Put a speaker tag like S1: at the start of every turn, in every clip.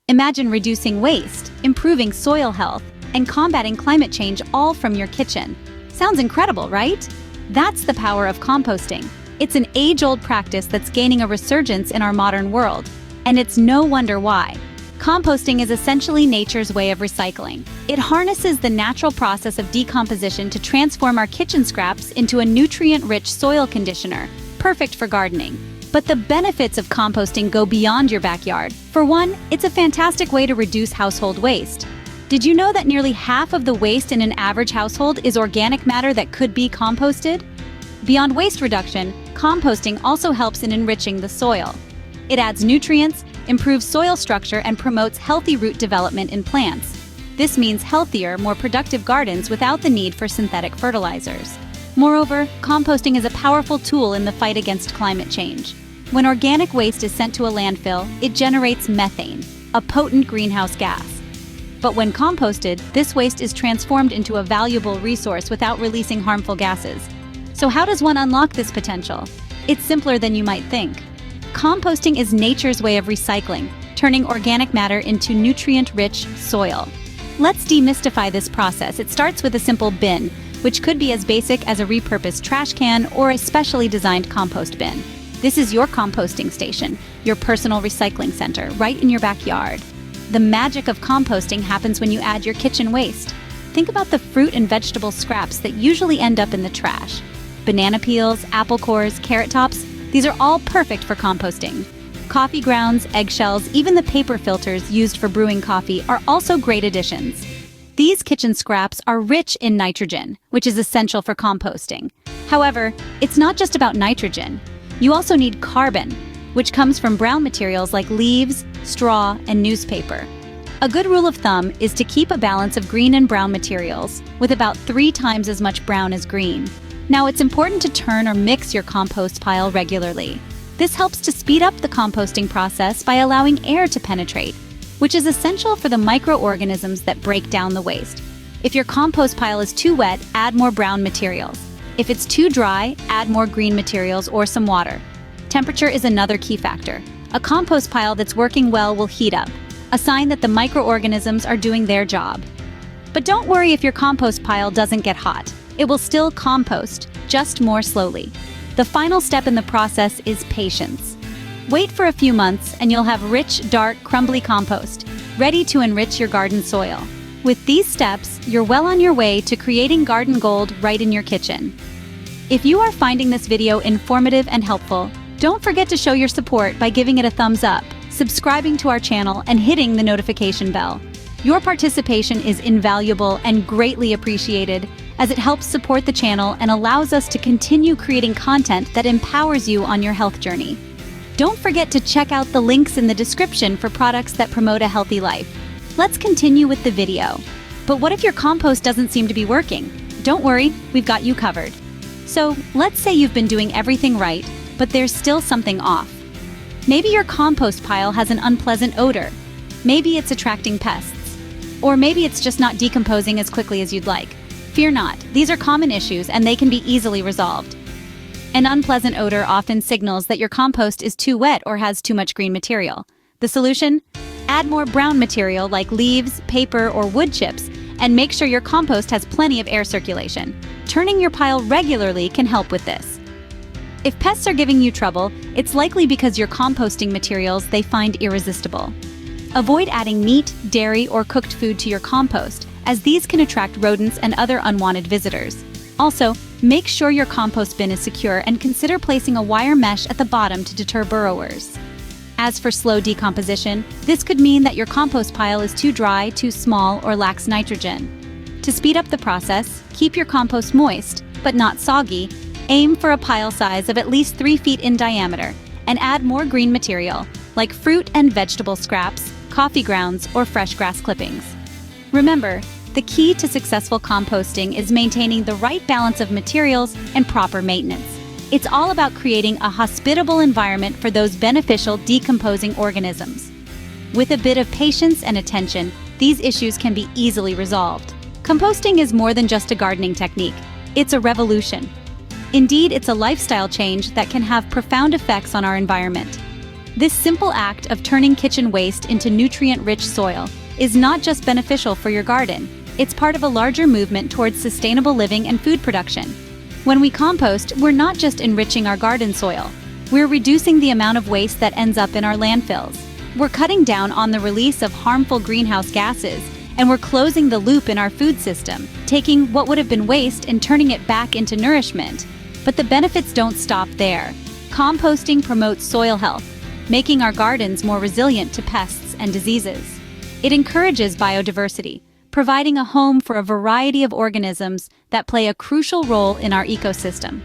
S1: Imagine reducing waste, improving soil health, and combating climate change all from your kitchen. Sounds incredible, right? That's the power of composting. It's an age-old practice that's gaining a resurgence in our modern world, and it's no wonder why. Composting is essentially nature's way of recycling. It harnesses the natural process of decomposition to transform our kitchen scraps into a nutrient-rich soil conditioner, perfect for gardening. But the benefits of composting go beyond your backyard. For one, it's a fantastic way to reduce household waste. Did you know that nearly half of the waste in an average household is organic matter that could be composted? Beyond waste reduction, composting also helps in enriching the soil. It adds nutrients, improves soil structure, and promotes healthy root development in plants. This means healthier, more productive gardens without the need for synthetic fertilizers. Moreover, composting is a powerful tool in the fight against climate change. When organic waste is sent to a landfill, it generates methane, a potent greenhouse gas. But when composted, this waste is transformed into a valuable resource without releasing harmful gases. So how does one unlock this potential? It's simpler than you might think. Composting is nature's way of recycling, turning organic matter into nutrient-rich soil. Let's demystify this process. It starts with a simple bin, which could be as basic as a repurposed trash can or a specially designed compost bin. This is your composting station, your personal recycling center, right in your backyard. The magic of composting happens when you add your kitchen waste. Think about the fruit and vegetable scraps that usually end up in the trash. Banana peels, apple cores, carrot tops, these are all perfect for composting. Coffee grounds, eggshells, even the paper filters used for brewing coffee are also great additions. These kitchen scraps are rich in nitrogen, which is essential for composting. However, it's not just about nitrogen. You also need carbon, which comes from brown materials like leaves, straw, and newspaper. A good rule of thumb is to keep a balance of green and brown materials, with about 3 times as much brown as green. Now, it's important to turn or mix your compost pile regularly. This helps to speed up the composting process by allowing air to penetrate, which is essential for the microorganisms that break down the waste. If your compost pile is too wet, add more brown materials. If it's too dry, add more green materials or some water. Temperature is another key factor. A compost pile that's working well will heat up, a sign that the microorganisms are doing their job. But don't worry if your compost pile doesn't get hot. It will still compost, just more slowly. The final step in the process is patience. Wait for a few months and you'll have rich, dark, crumbly compost, ready to enrich your garden soil. With these steps, you're well on your way to creating garden gold right in your kitchen. If you are finding this video informative and helpful, don't forget to show your support by giving it a thumbs up, subscribing to our channel, and hitting the notification bell. Your participation is invaluable and greatly appreciated, as it helps support the channel and allows us to continue creating content that empowers you on your health journey. Don't forget to check out the links in the description for products that promote a healthy life. Let's continue with the video. But what if your compost doesn't seem to be working? Don't worry, we've got you covered. So, let's say you've been doing everything right, but there's still something off. Maybe your compost pile has an unpleasant odor. Maybe it's attracting pests. Or maybe it's just not decomposing as quickly as you'd like. Fear not, these are common issues and they can be easily resolved. An unpleasant odor often signals that your compost is too wet or has too much green material. The solution? Add more brown material like leaves, paper, or wood chips, and make sure your compost has plenty of air circulation. Turning your pile regularly can help with this. If pests are giving you trouble, it's likely because your composting materials they find irresistible. Avoid adding meat, dairy, or cooked food to your compost, as these can attract rodents and other unwanted visitors. Also, make sure your compost bin is secure and consider placing a wire mesh at the bottom to deter burrowers. As for slow decomposition, this could mean that your compost pile is too dry, too small, or lacks nitrogen. To speed up the process, keep your compost moist, but not soggy. Aim for a pile size of at least 3 feet in diameter, and add more green material, like fruit and vegetable scraps, coffee grounds, or fresh grass clippings. Remember, the key to successful composting is maintaining the right balance of materials and proper maintenance. It's all about creating a hospitable environment for those beneficial decomposing organisms. With a bit of patience and attention, these issues can be easily resolved. Composting is more than just a gardening technique. It's a revolution. Indeed, it's a lifestyle change that can have profound effects on our environment. This simple act of turning kitchen waste into nutrient-rich soil is not just beneficial for your garden, it's part of a larger movement towards sustainable living and food production. When we compost, we're not just enriching our garden soil, we're reducing the amount of waste that ends up in our landfills. We're cutting down on the release of harmful greenhouse gases, and we're closing the loop in our food system, taking what would have been waste and turning it back into nourishment. But the benefits don't stop there. Composting promotes soil health, making our gardens more resilient to pests and diseases. It encourages biodiversity, providing a home for a variety of organisms that play a crucial role in our ecosystem.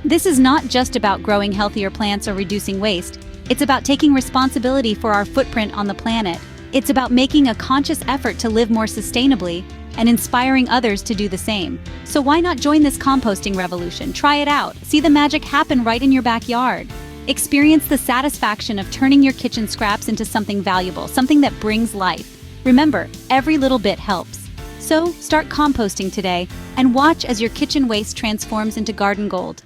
S1: This is not just about growing healthier plants or reducing waste. It's about taking responsibility for our footprint on the planet. It's about making a conscious effort to live more sustainably and inspiring others to do the same. So why not join this composting revolution? Try it out. See the magic happen right in your backyard. Experience the satisfaction of turning your kitchen scraps into something valuable, something that brings life. Remember, every little bit helps. So start composting today and watch as your kitchen waste transforms into garden gold.